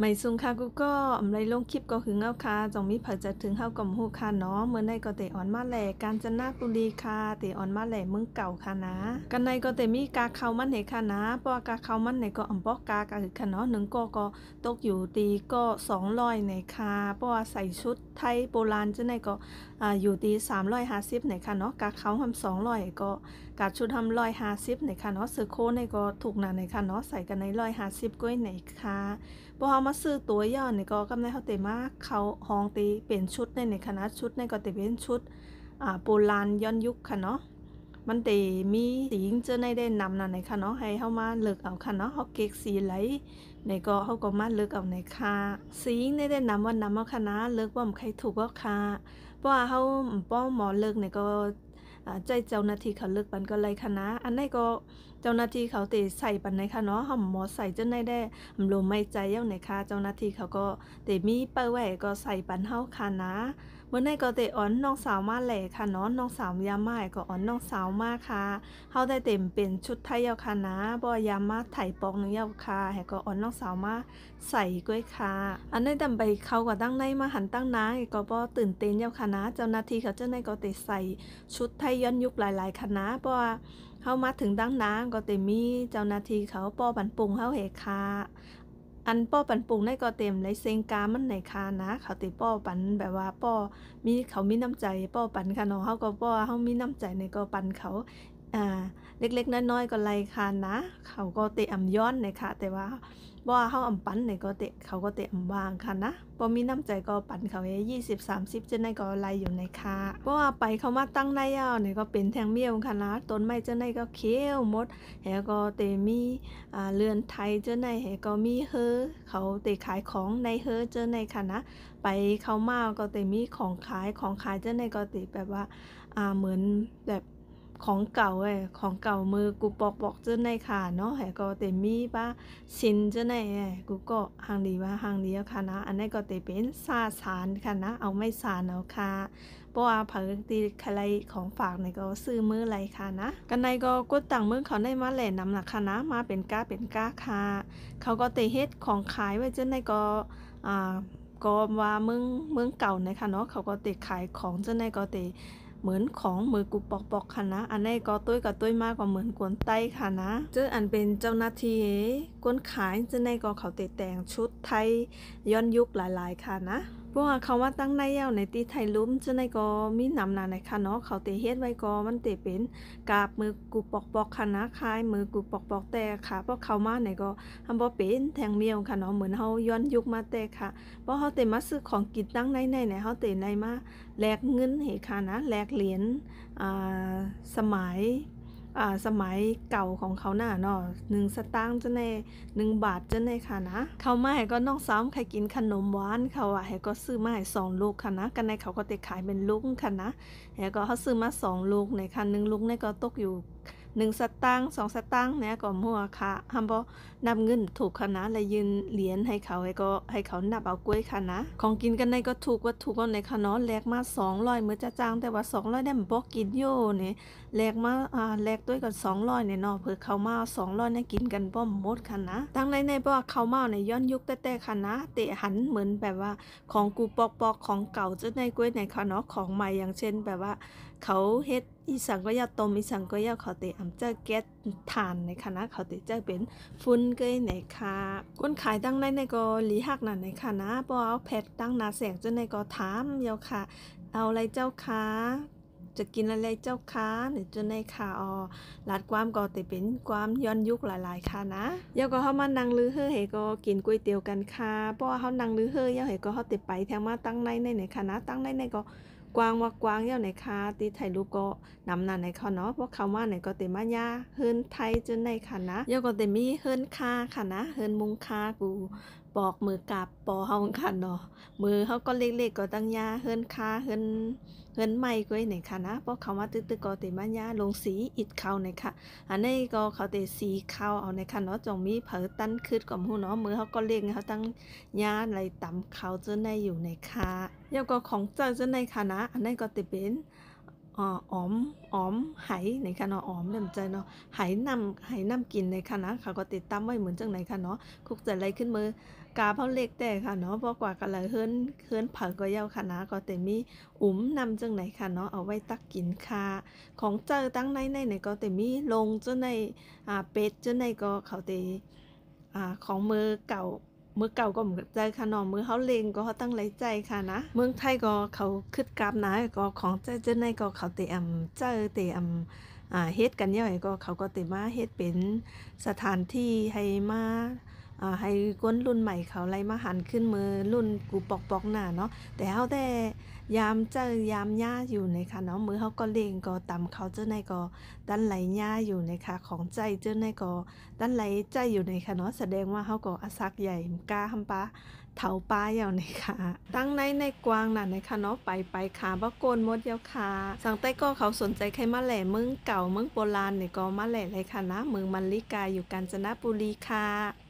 ไม่ซุงค่ะกูก็อำไรลงคลิปก็คือเงาค่ะจงมีเผยจะถึงเฮากับฮู้ค่ะเนาะเมื่อในก็เตอ่อนมาแหล่กาญจนบุรีค่ะเตอ่อนมาแหล่เมืองเก่าค่ะนะกันในก็เตมีกาเข้ามันให้ค่ะนะเพราะว่ากาเข้ามันในก็อำปอกากะคือค่ะเนาะ1ก็ตกอยู่ตีก็200ในค่ะเพราะว่าใส่ชุดไทยโบราณจังได๋ก็อยู่ตี350ในค่ะเนาะกาเข้าทำ200ก็กาชุดทำ150ในค่ะเนาะเสื้อโค้ทในก็ถูกหนาในค่ะเนาะใส่กันใน150ก้อยในค่ะพอเฮามาซื้อตัวย่อนี่ก็กำไรเฮาเตมาเข้าห้องติเป็นชุดในคณะชุดในก็เตเป็นชุดโบราณย้อนยุคค่ะเนาะมันเตมีสีหญิงเจอในได้นำนั่นในค่ะเนาะให้เฮามาเลือกเอาค่ะเนาะเฮาเก๊กสีไหลในก็เฮาก็มาเลือกเอาในค่ะสีหญิงในได้นำว่านำเอาค่ะนะเลือกว่าใครถูกก็ค่ะเพราะว่าเฮาป้อหมอเลือกในก็ใจเจ้าหน้าที่เขาเลือกปันก็เลยค่ะนะอันนี้ก็เจ้าหน้าที่เขาเตใส่ปันในค่ะเนาะเฮาหมอใส่จังได้ลมไม่ใจเย้าไหนคะเจ้าหน้าที่เขาก็เตมีเปิ้ลแหวก็ใส่ปันเฮาค่ะนะเมื่อในก็เตอ่อนน้องสาวมาแหล่ค่ะเนาะน้องสาวยามมาก็อ่อนน้องสาวมาค่ะเฮาได้เต็มเป็นชุดไทยเย้าค่ะนะบ่ยามมาไถปอกนึงเย้าค่ะให้ก็อ่อนน้องสาวมาใส่ก้วยค่ะอันนี้ดำไปเขาก็ตั้งในมาหันตั้งนาก็บ่ตื่นเต้นเย้าค่ะนะเจ้าหน้าที่เขาเจ้าในก็เตใส่ชุดไทยย้อนยุคหลายๆค่ะนะเพราะว่าเฮามาถึงดังนาก็เตมีเจ้าหน้าที่เขาป้อบันปุงเฮาเฮค่ะอันป้อปันปุงในก็เต็มเลยเซงกามันไหนค่ะนะเขาติป้อปันแบบว่าป้อมีเขามีน้ำใจป้อปันค่ะเนาะเฮาก็ป้อเฮามีน้ำใจในก็ปันเขาเล็กๆน้อยๆก็ไล่ค่ะนะเขาก็เตะอำย้อนเลยค่ะแต่ว่าบ่เฮาอำปันในก็เตะเขาก็เตะอำวางค่ะนะบ่มีน้ำใจก็ปันเขา20-30จังได๋ก็ไล่อยู่ในค่ะเพราะว่าไปเขามาตั้งได้ยาวนี่ก็เป็นแทงเมียวค่ะนะต้นไม้จังได๋ก็เขียวหมดแฮก็เตมีเรือนไทยจังได๋แฮก็มีเฮอเขาเตขายของในเฮอจังได๋ค่ะนะไปเข้ามาก็เตมีของขายจังได๋ก็เตแบบว่าเหมือนแบบของเก่าของเก่ามือกูปอกๆเจ้าในค่ะเนาะแหก็เตมีป้าชินเจ้าในกูก็หังดีว่าหังดีอะค่ะนะอันนี้ก็เตเป็นซาสานค่ะนะเอาไม่สานเอาค่ะเพราะว่าเผอตีอะไรของฝากในก็ซื้อมือไรค่ะนะกันในก็กดตังมือเขาได้มาแหล่นำหนักค่ะนะมาเป็นก้าค่ะเขาก็เตเฮ็ดของขายไว้เจ้าในก็ก็ว่าเมืองเก่านะคะเนาะเขาก็เตะขายของเจ้าในก็เตะเหมือนของมือกูปอกค่ะนะอันนี้ก็ตุ้ยกับตุ้ยมากกว่าเหมือนกวนไต้ค่ะนะเจออันเป็นเจ้าหน้าที่กวนขายเจ้าในก็เขาเตะแต่งชุดไทยย้อนยุคหลายๆค่ะนะเพราะว่าเขาว่าตั้งในยาวในตีไทยลุ้มเจ้าในก็มีนำนาในค่ะเนาะเขาเตะเฮ็ดไว้ก็มันเตะเป็นกาบมือกูปอกค่ะนะคายมือกูปอกแต่ค่ะเพราะเขามาไหนก็ทำบ่เป็นแทงเมียวค่ะเนาะเหมือนเฮาย้อนยุคมาแต่ค่ะเพราะเฮาเตมาซื้อของกินตั้งในเฮาเตในมาแลกเงินให้ค่ะนะแลกเหรียญอ่าสมัยเก่าของเขาน่ะเนาะ1สตางค์จังได๋1บาทจังได๋ค่ะนะเขามาให้ก็น้องสาวใครกินขนมหวานเขาให้ก็ซื้อมาให้2ลูกค่ะนะกันในเขาก็เตขายเป็นลูกค่ะนะแล้วก็เขาซื้อมา2ลูกในค่ะ1ลูกนี่ก็ตกอยู่1สตางค์2สตางค์เนี่ยก็มั่วค่ะหำบ่นับเงินถูกค่ะนะแล้วยืนเหรียญให้เขาให้เขานับเอากล้วยค่ะนะของกินกันในก็ถูกว่าถูกเอาในค่ะเนาะแลกมา200มื้อจะจางแต่ว่า200ได้มันบ่กินอยู่นี่แลกมาแลกด้วยกัน200เนี่ยเนาะเพื่อเขามา200เนี่ยกินกันบ่หมดค่ะนะตั้งในเพราะว่าเขามาเนี่ยย้อนยุคแต่ค่ะนะเตะหันเหมือนแบบว่าของกูปอกของเก่าจะในกล้วยในค่ะเนาะของใหม่อย่างเช่นแบบว่าเขาเฮ็ดอีสังก็ยาต้มอีสังก็ยาเขาเตะอำเจ้าแก๊สถ่านในค่ะนะเขาเตะเจ้าเป็นฟุ้นเกยในค่ะคนขายตั้งในก็หลีหักนั่นในค่ะนะบ่เอาแพทตั้งหน้าแสงจนในก็ถามเยาค่ะเอาอะไรเจ้าคะจะกินอะไรเจ้าคะหรือจนในค่ะลาดความก็เตะเป็นความย้อนยุคหลายๆค่ะนะเยาก็เฮามานั่งลือเฮ้อก็กินก๋วยเตี๋ยวกันค่ะเพราะว่าเฮานั่งลือเฮ้อเยาก็เฮาเตะไปแทงมาตั้งในค่ะนะตั้งในก็กวางว่ากวางเยาไหนค่ะตีถ่ายรูปก็นำนั่นในเขาเนาะเพราะเขามาไหนก็เตะมาย่าเฮิรนไทยจนในค่ะนะเยาก็เตะมีเฮิรนค่าค่ะนะเฮิรนมุงค่ากูปอกมือกาบปอเฮาค่ะเนาะมือเฮาก็เล็กๆก็ตั้งย่าเฮิรนค่าเฮิรนใหม่ก้อยไหนค่ะนะเพราะเขามาตึกๆก็เตะมาย่าลงสีอิฐเขาไหนค่ะอันนี้ก็เขาเตะสีเขาเอาในค่ะเนาะจงมีเผอตั้นคืดกับฮู้เนาะมือเฮาก็เล็กเขาตั้งย่าไหลต่ำเขาจนในอยู่ในค่ะแล้วก็ของเจ้าจนในค่ะนะอันนี้ก็เตะเป็น อ๋อมไหในค่ะเนาะอ๋อมเริ่มใจเนาะไหนำกินในค่ะนะเขาก็ติดตามไว้เหมือนจังไหนค่ะเนาะคุกจะไรขึ้นมือกาเพราเล็กแต่ค่ะเนาะเพราะกว่ากันเลยเฮิรนเผาก็เย้าค่ะนะก็แต่มีนำจังไหนค่ะเนาะเอาไว้ตักกินค่ะของเจอตั้งในก็แต่มีลงจังในเป็ดจังในก็เขาแต่ของมือเก่าก็เหมือนใจค่ะเนาะมือเขาเลงก็เขาตั้งไรใจค่ะนะเมืองไทยก็เขาคึดกราบนะก็ของใจเจ้าในก็เขาเตมเจอเตมเฮ็ดกันย่อยก็เขาก็เตมาเฮ็ดเป็นสถานที่ให้มาให้คนรุ่นใหม่เขาไล่มาหันขึ้นมือรุ่นกูปอกหน้าเนาะแต่เฮาแต่ยามเจอยามย่าอยู่ในค่ะเนาะมือเขาก็เลงก็ตำเขาเจ้าในก็ดันไหลย่าอยู่ในค่ะของใจเจ้าในก็ดันไหลใจอยู่ในค่ะเนาะแสดงว่าเขาก็อาศักใหญ่กล้าหำปะเถาป้าอย่างในค่ะตั้งในกวางน่ะในค่ะเนาะไปขาบ่โกนหมดยาวค่ะสังใต้ก็เขาสนใจใครมาแหล่เมืองเก่าเมืองโบราณเนี่ยก็มาแหล่เลยค่ะนะเมืองมันลิกาอยู่กาญจนบุรีค่ะ